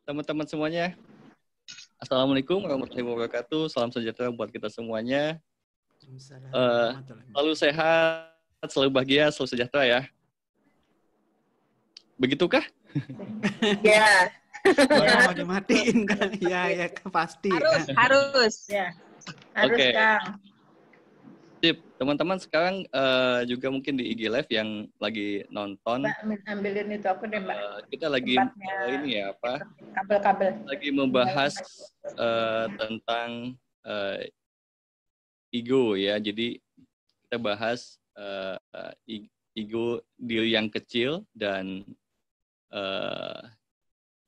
teman-teman semuanya. Assalamualaikum warahmatullahi wabarakatuh. Salam sejahtera buat kita semuanya. Selalu sehat, selalu bahagia, selalu sejahtera ya. Begitukah? Ya. Mau dimatiin kan? Ya pasti. Harus. Ya. Harus, Oke. Kang. Sip, teman-teman sekarang juga mungkin di IG Live yang lagi nonton. Mbak, ambilin itu aku deh, Mbak. Kita lagi ini ya apa? Kabel-kabel. Lagi membahas tentang ego ya. Jadi kita bahas ego diri yang kecil dan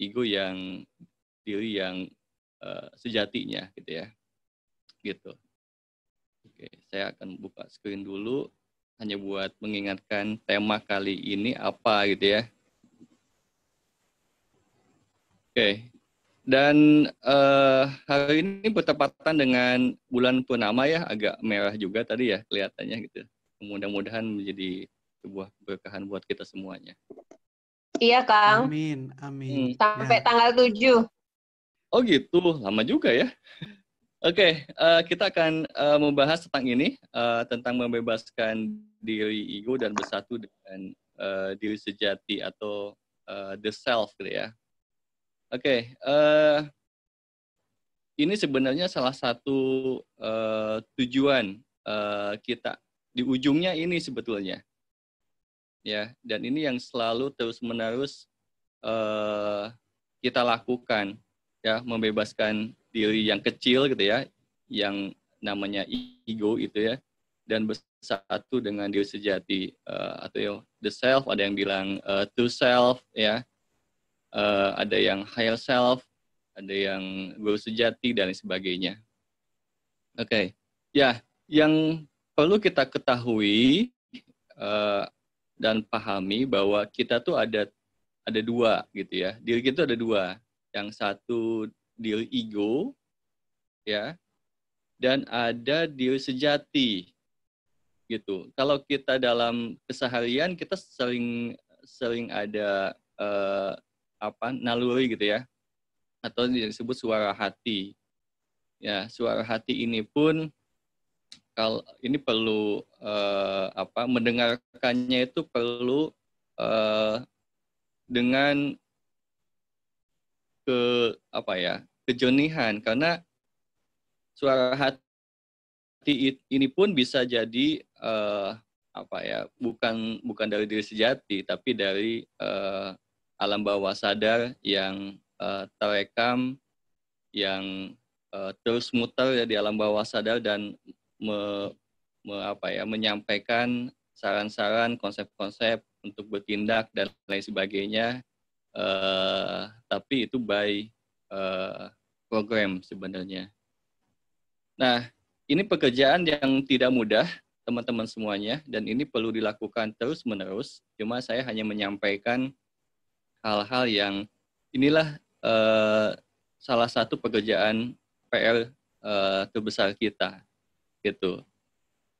ego yang diri yang sejatinya gitu ya. Gitu. Oke, saya akan buka screen dulu hanya buat mengingatkan tema kali ini apa gitu ya. Oke. Dan hari ini bertepatan dengan bulan purnama ya, agak merah juga tadi ya kelihatannya gitu. Mudah-mudahan menjadi sebuah keberkahan buat kita semuanya. Iya, Kang. Amin, amin. Sampai tanggal 7. Oh gitu, lama juga ya. Oke, kita akan membahas tentang ini, tentang membebaskan diri ego dan bersatu dengan diri sejati atau the self gitu ya. Oke, ini sebenarnya salah satu tujuan kita di ujungnya ini sebetulnya, ya. Dan ini yang selalu terus-menerus kita lakukan, ya, membebaskan diri yang kecil gitu ya, yang namanya ego itu ya, dan bersatu dengan diri sejati atau the self. Ada yang bilang true self ya, ada yang higher self, ada yang guru sejati dan sebagainya. Oke, ya, yang perlu kita ketahui dan pahami bahwa kita tuh ada dua gitu ya, diri kita ada dua, yang satu diri ego, ya, dan ada diri sejati, gitu. Kalau kita dalam keseharian kita sering ada naluri gitu ya, atau yang disebut suara hati. Ya, suara hati ini pun kalau ini perlu mendengarkannya itu perlu dengan kejernihan, karena suara hati ini pun bisa jadi bukan dari diri sejati, tapi dari alam bawah sadar yang terekam, yang terus muter ya di alam bawah sadar dan menyampaikan saran-saran, konsep-konsep untuk bertindak dan lain sebagainya. Tapi itu by program sebenarnya. Nah, ini pekerjaan yang tidak mudah, teman-teman semuanya, dan ini perlu dilakukan terus-menerus. Cuma saya hanya menyampaikan hal-hal yang inilah salah satu pekerjaan PR terbesar kita, gitu.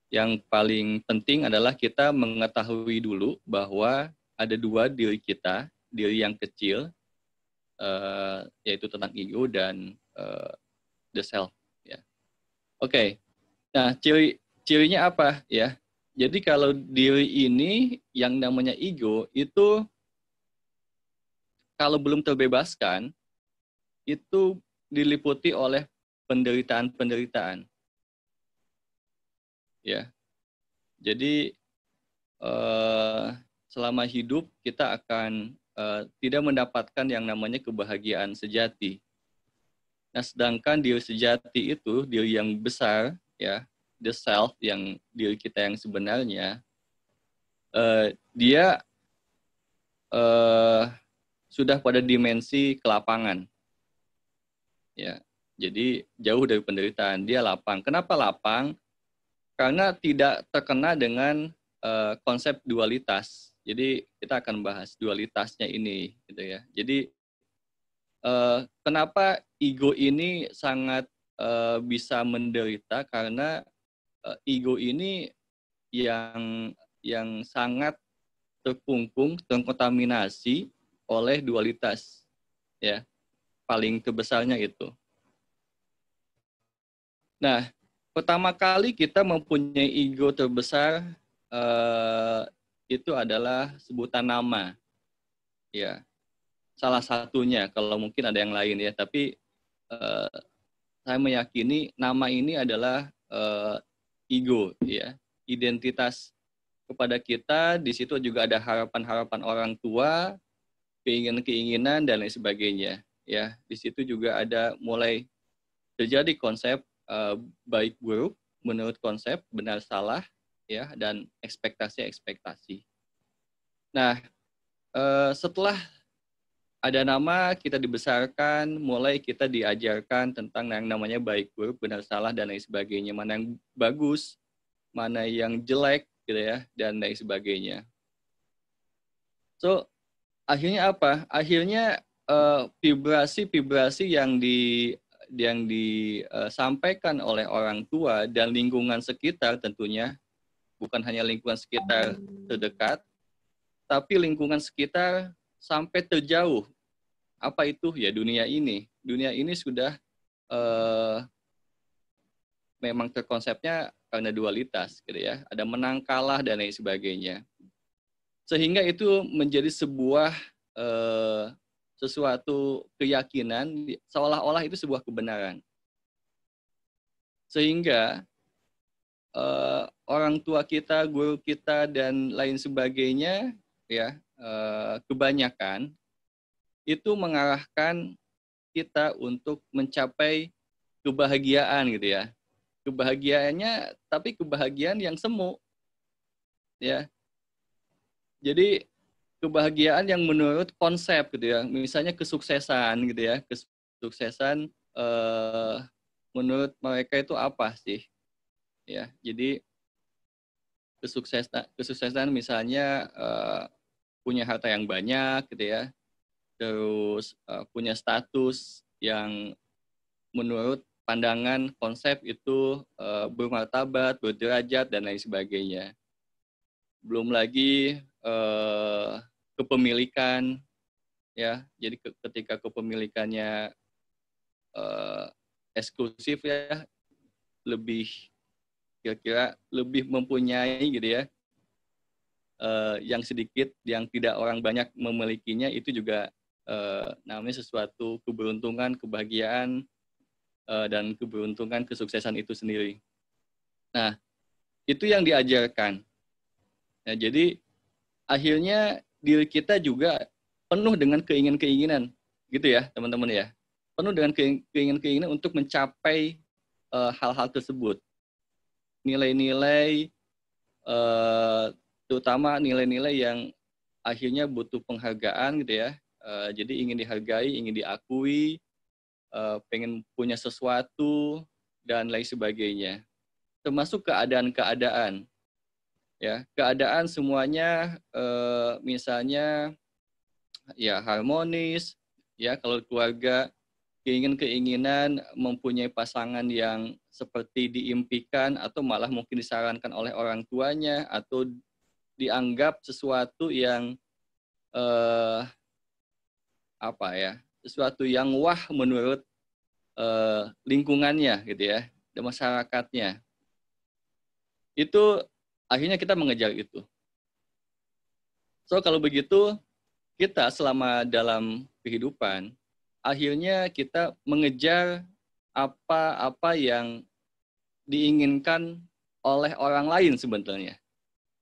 Yang paling penting adalah kita mengetahui dulu bahwa ada dua diri kita, diri yang kecil, yaitu tentang ego dan the self. Ya. Oke. Nah, cirinya apa ya? Jadi kalau diri ini yang namanya ego itu kalau belum terbebaskan itu diliputi oleh penderitaan-penderitaan. Ya. Jadi selama hidup kita akan tidak mendapatkan yang namanya kebahagiaan sejati. Nah, sedangkan diri sejati itu diri yang besar, ya, the self, yang diri kita yang sebenarnya, dia sudah pada dimensi kelapangan, ya. Jadi jauh dari penderitaan, dia lapang. Kenapa lapang? Karena tidak terkena dengan konsep dualitas. Jadi kita akan bahas dualitasnya ini, gitu ya. Jadi kenapa ego ini sangat bisa menderita? Karena ego ini yang sangat terkungkung, terkontaminasi oleh dualitas, ya. paling terbesarnya itu. Nah, pertama kali kita mempunyai ego terbesar itu adalah sebutan nama. Ya, salah satunya, kalau mungkin ada yang lain ya, tapi saya meyakini nama ini adalah ego, ya, identitas kepada kita. Di situ juga ada harapan-harapan orang tua, keinginan-keinginan dan lain sebagainya. Ya, di situ juga ada mulai terjadi konsep baik buruk menurut konsep benar salah, ya, dan ekspektasi. Nah, setelah ada nama, kita dibesarkan, mulai kita diajarkan tentang yang namanya baik buruk, benar salah dan lain sebagainya, mana yang bagus, mana yang jelek, gitu ya, dan lain sebagainya. So, akhirnya apa? Akhirnya vibrasi yang disampaikan oleh orang tua dan lingkungan sekitar tentunya, bukan hanya lingkungan sekitar terdekat, tapi lingkungan sekitar sampai terjauh. Apa itu? Ya dunia ini. Dunia ini sudah memang terkonsepnya karena dualitas, gitu ya. Ada menang kalah dan lain sebagainya. Sehingga itu menjadi sebuah sesuatu keyakinan, seolah-olah itu sebuah kebenaran. Sehingga orang tua kita, guru kita, dan lain sebagainya, ya, kebanyakan itu mengarahkan kita untuk mencapai kebahagiaan, gitu ya. Kebahagiaannya, tapi kebahagiaan yang semu, ya. Jadi kebahagiaan yang menurut konsep, gitu ya. Misalnya kesuksesan, gitu ya. Kesuksesan menurut mereka itu apa sih? Ya, jadi kesuksesan misalnya punya harta yang banyak, gitu ya. Terus punya status yang menurut pandangan konsep itu bermartabat, berderajat dan lain sebagainya. Belum lagi kepemilikan, ya. Jadi ketika kepemilikannya eksklusif, ya, lebih kira-kira lebih mempunyai, gitu ya, yang sedikit, yang tidak orang banyak memilikinya, itu juga namanya sesuatu keberuntungan, kebahagiaan, dan keberuntungan, kesuksesan itu sendiri. Nah, itu yang diajarkan. Nah, jadi akhirnya diri kita juga penuh dengan keinginan-keinginan, gitu ya, teman-teman ya. Penuh dengan keinginan-keinginan untuk mencapai hal-hal tersebut. Nilai-nilai, terutama nilai-nilai yang akhirnya butuh penghargaan, gitu ya. Jadi ingin dihargai, ingin diakui, pengen punya sesuatu, dan lain sebagainya. Termasuk keadaan-keadaan. Ya, keadaan semuanya misalnya ya harmonis, ya, kalau keluarga keinginan mempunyai pasangan yang seperti diimpikan atau malah mungkin disarankan oleh orang tuanya, atau dianggap sesuatu yang sesuatu yang wah menurut lingkungannya, gitu ya, dan masyarakatnya. Itu akhirnya kita mengejar itu. So, kalau begitu, kita selama dalam kehidupan, akhirnya kita mengejar apa-apa yang diinginkan oleh orang lain sebetulnya,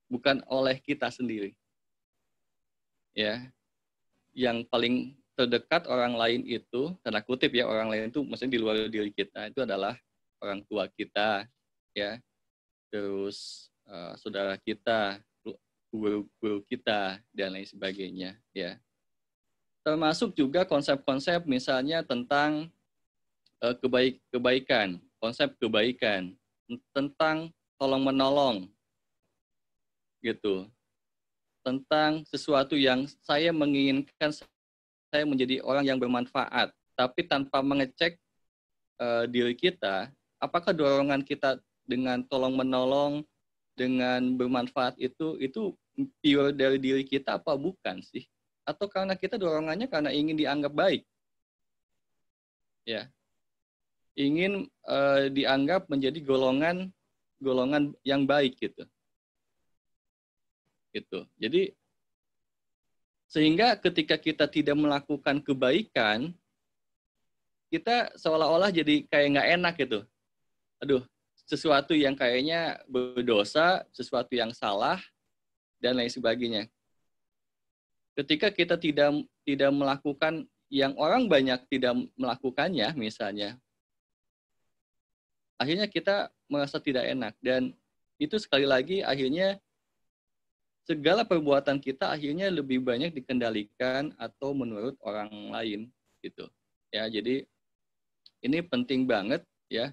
bukan oleh kita sendiri. Ya, yang paling terdekat orang lain itu, tanda kutip ya, orang lain itu maksudnya di luar diri kita, itu adalah orang tua kita, ya, terus saudara kita, guru kita, dan lain sebagainya, ya. Termasuk juga konsep-konsep misalnya tentang kebaikan, konsep kebaikan, tentang tolong-menolong, gitu. Tentang sesuatu yang saya menginginkan saya menjadi orang yang bermanfaat, tapi tanpa mengecek diri kita, apakah dorongan kita dengan tolong-menolong, dengan bermanfaat itu pure dari diri kita apa bukan sih? Atau karena kita dorongannya karena ingin dianggap baik? ya, ingin dianggap menjadi golongan yang baik gitu. Jadi sehingga ketika kita tidak melakukan kebaikan, kita seolah-olah jadi kayak nggak enak gitu. Aduh, sesuatu yang kayaknya berdosa, sesuatu yang salah, dan lain sebagainya. Ketika kita tidak melakukan yang orang banyak tidak melakukannya, misalnya, akhirnya kita merasa tidak enak. Dan itu sekali lagi akhirnya segala perbuatan kita akhirnya lebih banyak dikendalikan atau menurut orang lain gitu. Ya, jadi ini penting banget ya.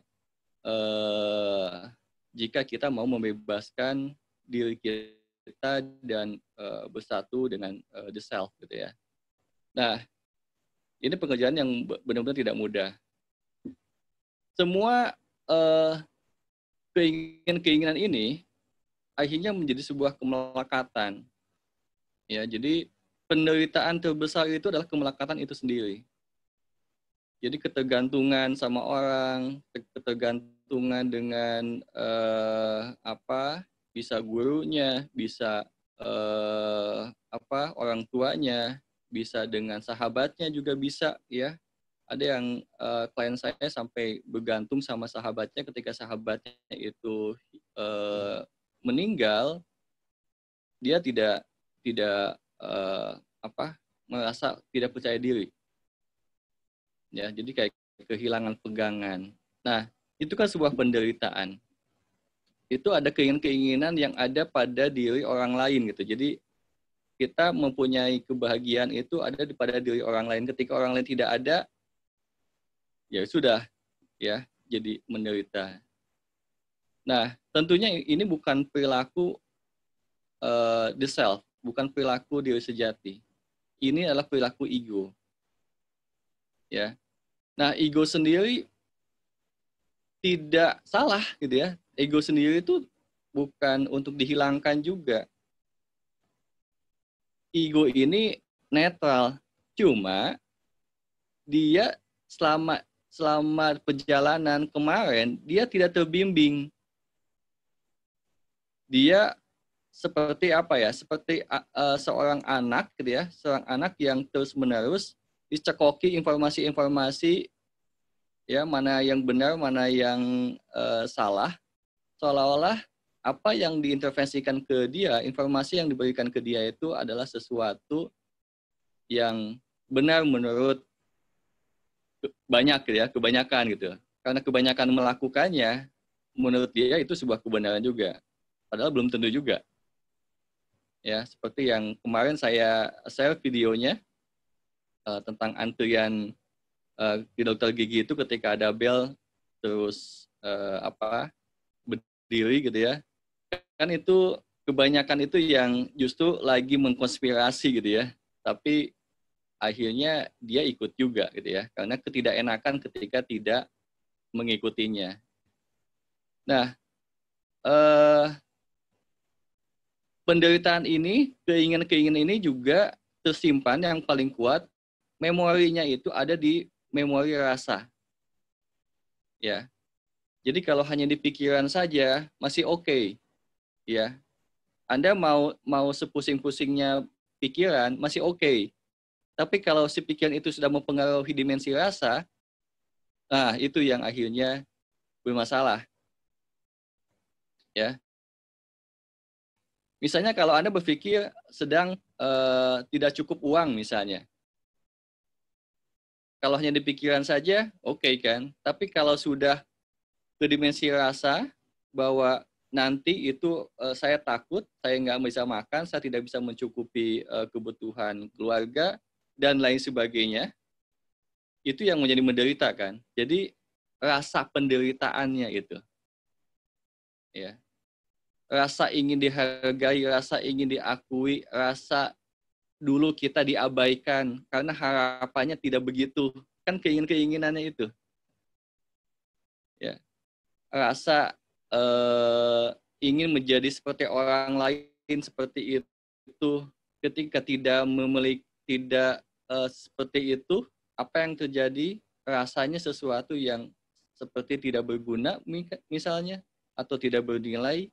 Jika kita mau membebaskan diri kita dan bersatu dengan the self gitu ya. Nah, ini pekerjaan yang benar-benar tidak mudah. Semua keinginan ini akhirnya menjadi sebuah kemelekatan. Ya, jadi penderitaan terbesar itu adalah kemelekatan itu sendiri. Jadi ketergantungan sama orang, ketergantungan dengan bisa gurunya, bisa orang tuanya, bisa dengan sahabatnya juga bisa ya. Ada yang klien saya sampai bergantung sama sahabatnya ketika sahabatnya itu meninggal, dia tidak merasa tidak percaya diri. Ya, jadi kayak kehilangan pegangan. Nah, itu kan sebuah penderitaan. Itu ada keinginan yang ada pada diri orang lain gitu. Jadi kita mempunyai kebahagiaan itu ada pada diri orang lain. Ketika orang lain tidak ada, ya sudah, ya, jadi menderita. Nah, tentunya ini bukan perilaku the self, bukan perilaku diri sejati. Ini adalah perilaku ego. Ya. Nah, ego sendiri tidak salah gitu ya. Ego sendiri itu bukan untuk dihilangkan juga. Ego ini netral, cuma dia selama perjalanan kemarin dia tidak terbimbing. Dia seperti apa ya? Seperti seorang anak gitu ya, seorang anak yang terus-menerus dicekoki informasi-informasi ya, mana yang benar, mana yang salah. Seolah-olah apa yang diintervensikan ke dia, informasi yang diberikan ke dia itu adalah sesuatu yang benar menurut banyak gitu ya, kebanyakan gitu. Karena kebanyakan melakukannya, menurut dia itu sebuah kebenaran juga. Padahal belum tentu juga. Ya, seperti yang kemarin saya share videonya tentang antrian di dokter gigi itu ketika ada bel terus berdiri gitu ya. Kan itu kebanyakan itu yang justru lagi mengkonspirasi gitu ya. Tapi akhirnya dia ikut juga gitu ya. Karena ketidakenakan ketika tidak mengikutinya. Nah, penderitaan ini, keinginan-keinginan ini juga tersimpan yang paling kuat, memorinya itu ada di memori rasa. Ya. Jadi kalau hanya di pikiran saja masih oke. Ya. Anda mau sepusing-pusingnya pikiran masih oke. Tapi kalau si pikiran itu sudah mempengaruhi dimensi rasa, nah itu yang akhirnya bermasalah. Ya. Misalnya kalau Anda berpikir sedang tidak cukup uang misalnya. Kalau hanya di pikiran saja, oke kan. Tapi kalau sudah ke dimensi rasa, bahwa nanti itu saya takut, saya nggak bisa makan, saya tidak bisa mencukupi kebutuhan keluarga, dan lain sebagainya, itu yang menjadi menderita kan. Jadi rasa penderitaannya itu. Ya. Rasa ingin dihargai, rasa ingin diakui, rasa dulu kita diabaikan karena harapannya tidak begitu, kan keinginannya itu. Ya. Rasa ingin menjadi seperti orang lain seperti itu, ketika tidak memiliki seperti itu, apa yang terjadi? rasanya sesuatu yang seperti tidak berguna misalnya, atau tidak bernilai.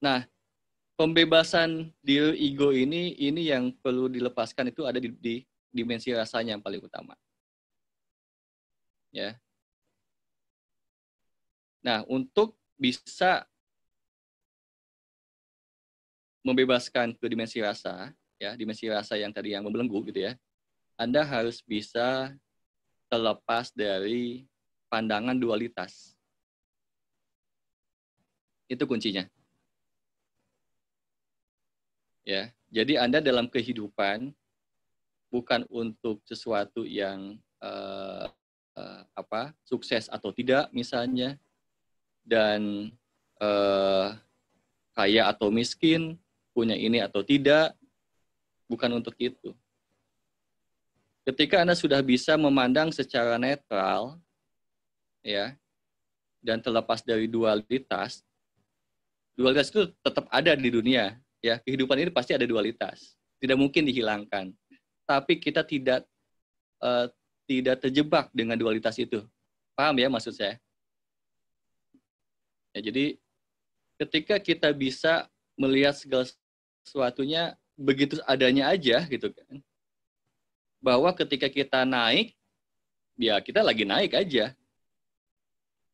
Nah, pembebasan diri ego ini yang perlu dilepaskan, itu ada di dimensi rasanya yang paling utama. Ya. Nah, untuk bisa membebaskan ke dimensi rasa, ya, dimensi rasa yang tadi yang membelenggu gitu ya, Anda harus bisa terlepas dari pandangan dualitas. Itu kuncinya. Ya, jadi Anda dalam kehidupan bukan untuk sesuatu yang sukses atau tidak misalnya, dan kaya atau miskin, punya ini atau tidak, bukan untuk itu. Ketika Anda sudah bisa memandang secara netral, ya, dan terlepas dari dualitas itu tetap ada di dunia, ya. Kehidupan ini pasti ada dualitas, tidak mungkin dihilangkan. Tapi kita tidak terjebak dengan dualitas itu. Paham ya maksud saya? Ya, jadi ketika kita bisa melihat segala sesuatunya begitu adanya aja gitu kan. Bahwa ketika kita naik, ya kita lagi naik aja.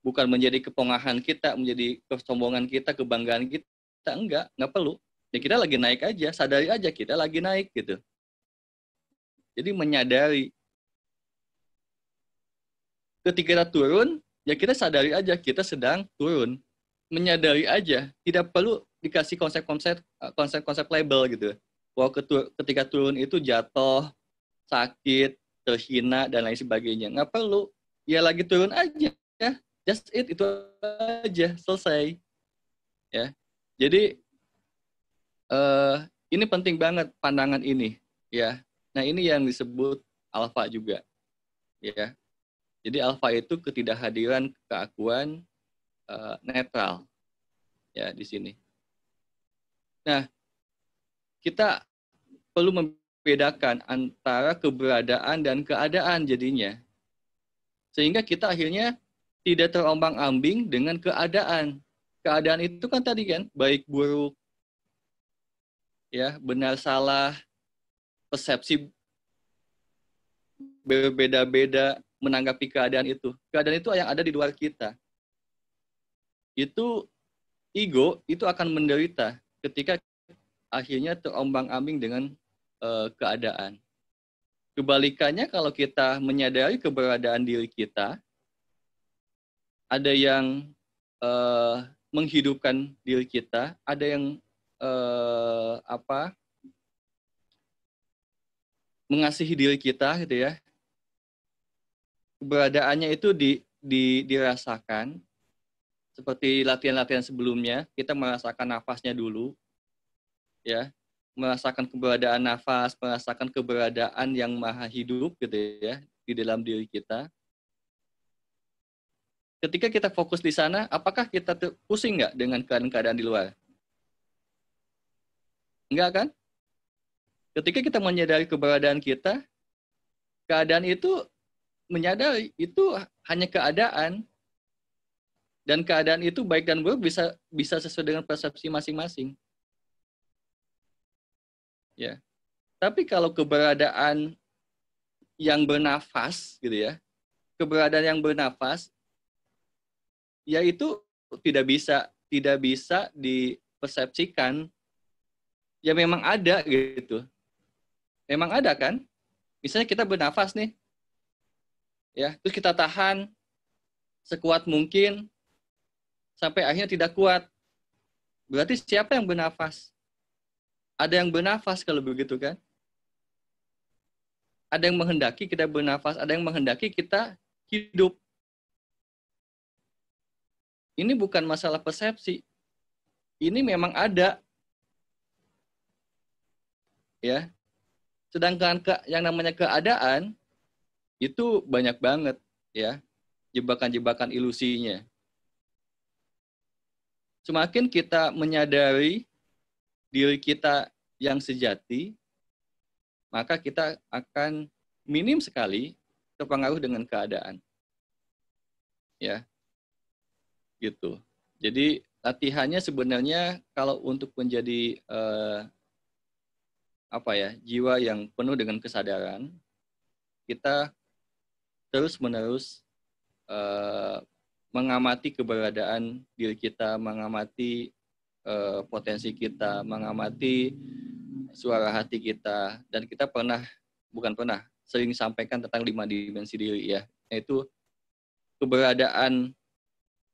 Bukan menjadi kepongahan kita, menjadi kesombongan kita, kebanggaan kita, enggak perlu. Ya kita lagi naik aja, sadari aja kita lagi naik gitu. Jadi menyadari. Ketika kita turun, ya kita sadari aja kita sedang turun. Menyadari aja, tidak perlu dikasih konsep-konsep label gitu. Bahwa ketika turun itu jatuh, sakit, terhina, dan lain sebagainya. Nggak perlu. Ya lagi turun aja. Ya. Just it, itu aja. Selesai. Ya. Jadi, ini penting banget pandangan ini. Ya. Nah, ini yang disebut alpha juga. Ya. Jadi, alpha itu ketidakhadiran keakuan netral. Ya, di sini. Nah, kita perlu membedakan antara keberadaan dan keadaan jadinya. Sehingga kita akhirnya tidak terombang-ambing dengan keadaan. Keadaan itu kan tadi kan, baik buruk, ya, benar salah, persepsi berbeda-beda menanggapi keadaan itu. Keadaan itu yang ada di luar kita. Itu ego itu akan menderita ketika akhirnya terombang-ambing dengan keadaan. Kebalikannya kalau kita menyadari keberadaan diri kita, ada yang menghidupkan diri kita, ada yang mengasihi diri kita gitu ya. Keberadaannya itu dirasakan. Seperti latihan-latihan sebelumnya, kita merasakan nafasnya dulu, ya, merasakan keberadaan nafas, merasakan keberadaan yang maha hidup gitu ya di dalam diri kita. Ketika kita fokus di sana, apakah kita pusing nggak dengan keadaan-keadaan di luar? Enggak kan? Ketika kita menyadari keberadaan kita, keadaan itu menyadari itu hanya keadaan. Dan keadaan itu baik dan buruk bisa sesuai dengan persepsi masing-masing. Ya. Tapi kalau keberadaan yang bernafas gitu ya, keberadaan yang bernafas, ya itu tidak bisa dipersepsikan. Ya memang ada gitu. Memang ada kan? Misalnya kita bernafas nih. Ya, terus kita tahan sekuat mungkin sampai akhirnya tidak kuat. Berarti siapa yang bernafas? Ada yang bernafas kalau begitu kan? Ada yang menghendaki kita bernafas, ada yang menghendaki kita hidup. Ini bukan masalah persepsi. Ini memang ada. Ya. Sedangkan yang namanya keadaan itu banyak banget ya. Jebakan-jebakan ilusinya. Semakin kita menyadari diri kita yang sejati, maka kita akan minim sekali terpengaruh dengan keadaan. Ya, gitu. Jadi latihannya sebenarnya kalau untuk menjadi jiwa yang penuh dengan kesadaran, kita terus-menerus mengamati keberadaan diri kita, mengamati potensi kita, mengamati suara hati kita, dan kita sering sampaikan tentang 5 dimensi diri ya, yaitu keberadaan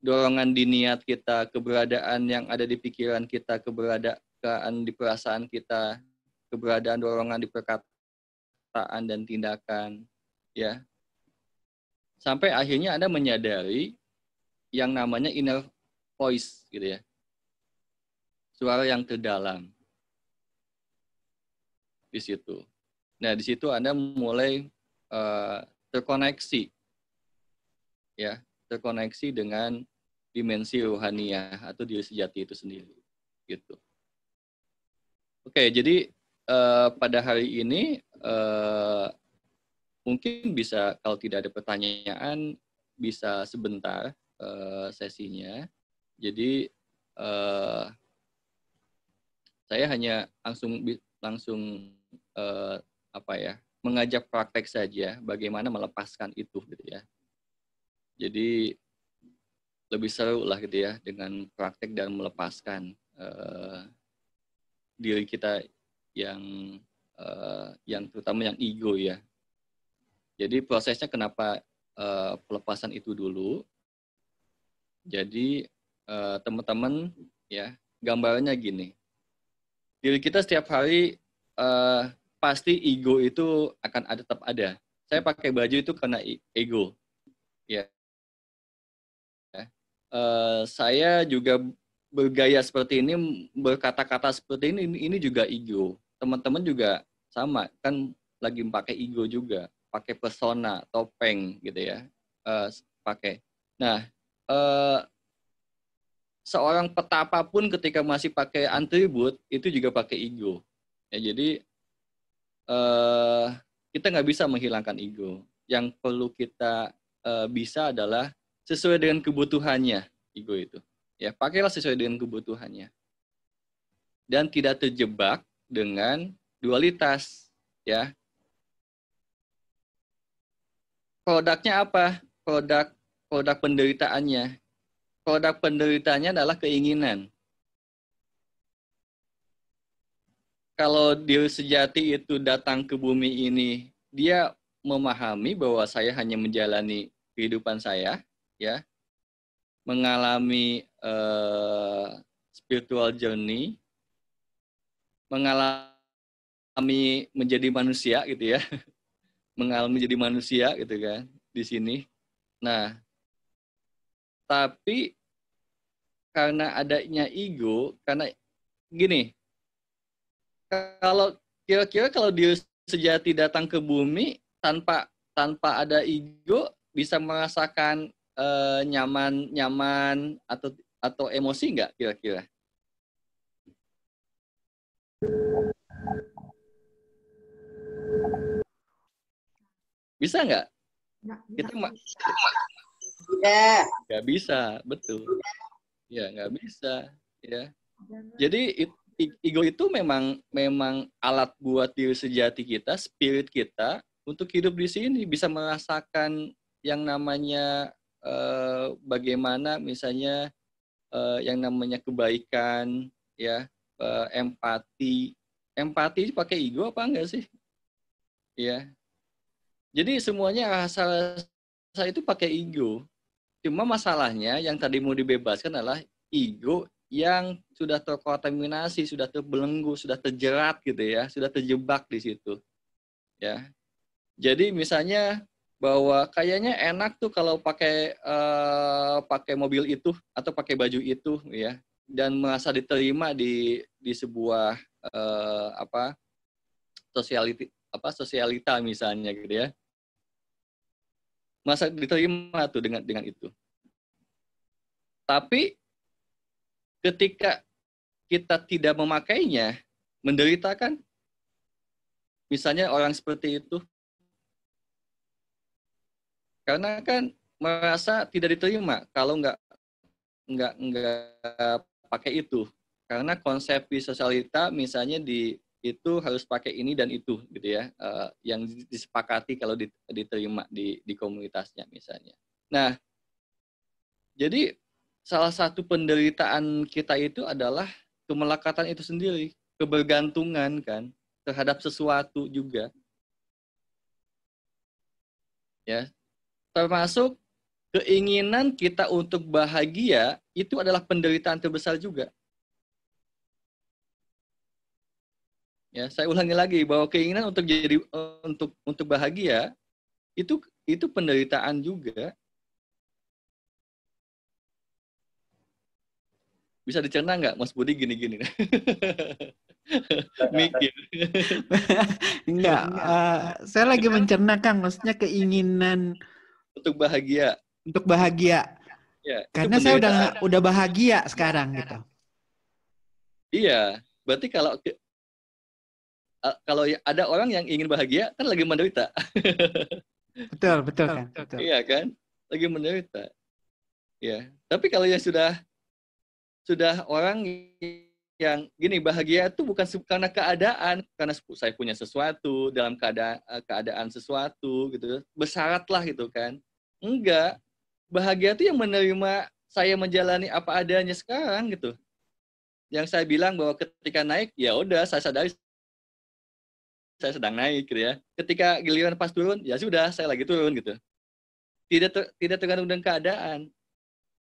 dorongan di niat kita, keberadaan yang ada di pikiran kita, keberadaan di perasaan kita, keberadaan dorongan di perkataan dan tindakan, ya. Sampai akhirnya Anda menyadari yang namanya inner voice, gitu ya. Suara yang terdalam. Di situ. Nah, di situ Anda mulai terkoneksi, ya, terkoneksi dengan dimensi rohaniah atau diri sejati itu sendiri, gitu. Oke, jadi pada hari ini mungkin bisa, kalau tidak ada pertanyaan, bisa sebentar sesinya. Jadi saya hanya langsung mengajak praktek saja bagaimana melepaskan itu, gitu ya. Jadi lebih seru lah gitu ya dengan praktek dan melepaskan diri kita yang terutama yang ego ya. Jadi prosesnya kenapa pelepasan itu dulu. Jadi teman-teman ya, gambarnya gini. Diri kita setiap hari pasti ego itu akan tetap ada. Saya pakai baju itu karena ego. Ya. Saya juga bergaya seperti ini, berkata-kata seperti ini juga ego. Teman-teman juga sama, kan lagi pakai ego juga, pakai persona, topeng gitu ya, pakai. Nah, seorang petapa pun ketika masih pakai atribut itu juga pakai ego. Ya, jadi kita nggak bisa menghilangkan ego. Yang perlu kita bisa adalah sesuai dengan kebutuhannya ego itu. Ya, pakailah sesuai dengan kebutuhannya. Dan tidak terjebak dengan dualitas, ya. Produknya apa? Produk penderitaannya. Produk penderitaannya adalah keinginan. Kalau diri sejati itu datang ke bumi ini, dia memahami bahwa saya hanya menjalani kehidupan saya, ya, mengalami spiritual journey, mengalami menjadi manusia gitu ya, mengalami menjadi manusia gitu kan di sini. Nah, tapi karena adanya ego, karena gini, kalau kira-kira kalau dia sejati datang ke bumi tanpa ada ego, bisa merasakan nyaman atau emosi nggak kira-kira? Bisa nggak? Kita nggak bisa, betul. Ya nggak bisa. Ya. Jadi ego itu memang alat buat diri sejati kita, spirit kita untuk hidup di sini, bisa merasakan yang namanya bagaimana misalnya yang namanya kebaikan, ya, empati pakai ego apa enggak sih? Ya. Jadi semuanya asal itu pakai ego. Cuma masalahnya yang tadi mau dibebaskan adalah ego yang sudah terkontaminasi, sudah terbelenggu, sudah terjerat gitu ya, sudah terjebak di situ. Ya. Jadi misalnya bahwa kayaknya enak tuh kalau pakai mobil itu atau pakai baju itu ya, dan merasa diterima di sebuah sosialita misalnya gitu ya. Masa diterima tuh dengan itu. Tapi ketika kita tidak memakainya, menderita kan? misalnya orang seperti itu? Karena kan merasa tidak diterima kalau nggak pakai itu. Karena konsep sosialita misalnya itu harus pakai ini dan itu gitu ya, yang disepakati kalau diterima di komunitasnya misalnya. Nah, jadi salah satu penderitaan kita itu adalah kemelekatan itu sendiri, kebergantungan kan terhadap sesuatu juga. Ya, termasuk keinginan kita untuk bahagia itu adalah penderitaan terbesar juga. Ya, saya ulangi lagi bahwa keinginan untuk bahagia itu penderitaan juga. Bisa dicerna nggak, Mas Budi gini-gini? Mikir. Enggak, saya lagi mencerna, Kang. Maksudnya keinginan untuk bahagia. Untuk bahagia. Ya, karena saya udah bahagia sekarang gitu. Iya, berarti kalau ada orang yang ingin bahagia kan lagi menderita. Betul kan. Betul. Iya kan, lagi menderita. Ya, tapi kalau yang sudah orang yang gini, bahagia itu bukan karena keadaan, karena saya punya sesuatu, dalam keadaan sesuatu gitu, bersyaratlah gitu kan. Enggak, bahagia itu yang menerima saya menjalani apa adanya sekarang gitu. Yang saya bilang bahwa ketika naik, ya udah saya sadari saya sedang naik gitu ya. Ketika giliran pas turun, ya sudah saya lagi turun gitu. Tidak tergantung dengan keadaan.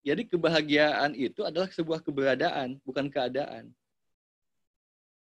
Jadi kebahagiaan itu adalah sebuah keberadaan, bukan keadaan.